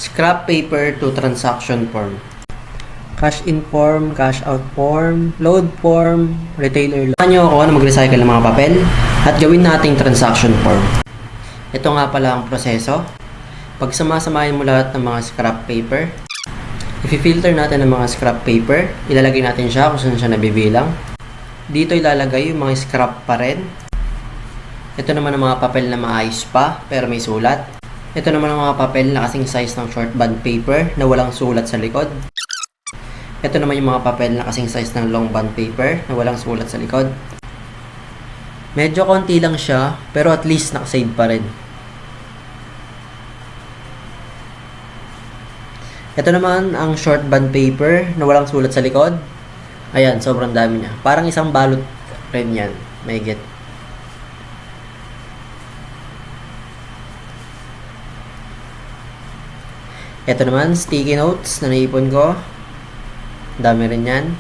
Scrap paper to transaction form. Cash in form, cash out form, load form, retailer load. Samahan nyo ako na mag-recycle ng mga papel at gawin nating transaction form. Ito nga pala ang proseso. Pag samasamahin mo lahat ng mga scrap paper, i-filter natin ang mga scrap paper, ilalagay natin siya kung saan siya nabibilang. Dito ilalagay yung mga scrap pa rin. Ito naman ang mga papel na maayos pa pero may sulat. Ito naman ang mga papel na kasing size ng short band paper na walang sulat sa likod. Ito naman yung mga papel na kasing size ng long band paper na walang sulat sa likod. Medyo konti lang siya, pero at least nakasave pa rin. Ito naman ang short band paper na walang sulat sa likod. Ayan, sobrang dami niya. Parang isang balot rin yan. May get. Ito naman, sticky notes na naipon ko. Dami rin yan.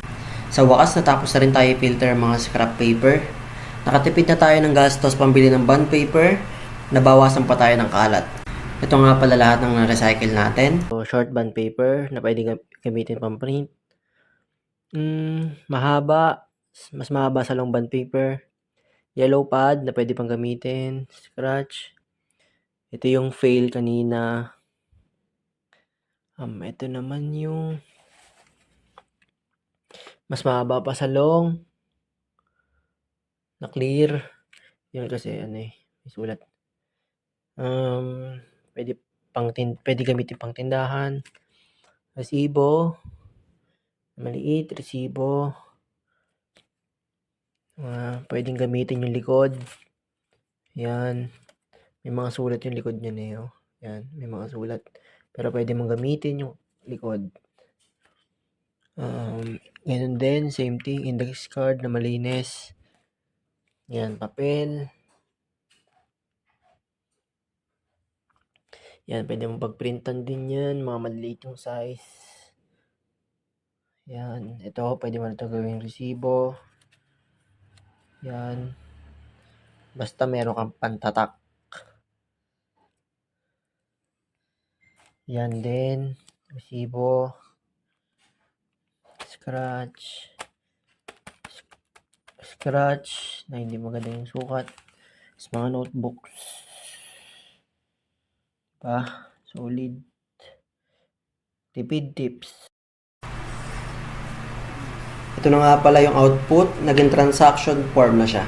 Sa wakas, natapos na rin tayo filter mga scrap paper. Nakatipid na tayo ng gastos pambili ng bond paper. Nabawasan pa tayo ng kalat. Ito nga pala lahat ng na-recycle natin. So, short bond paper na pwede gamitin pang print. Mahaba. Mas mahaba sa long bond paper. Yellow pad na pwede pang gamitin. Scratch. Ito yung fail kanina. Ito naman yung mas mahaba pa sa long na clear. Yun kasi may sulat. Pwede gamitin pang tindahan. Resibo. Maliit, resibo. Pwedeng gamitin yung likod. Yan. May mga sulat yung likod niya Yan, may mga sulat. Pero pwede mong gamitin yung likod. Ganun din, same thing, index card na malinis. Yan, papel. Yan, pwede mong pagprintan din yan, mga maliit yung size. Yan, ito, pwede mo na ito gawing resibo. Yan. Basta meron kang pantatak. Yan din, resibo. Scratch na hindi maganda yung sukat. Mga notebooks pa, solid. Tipid tips. Ito na nga pala yung output, naging transaction form na siya.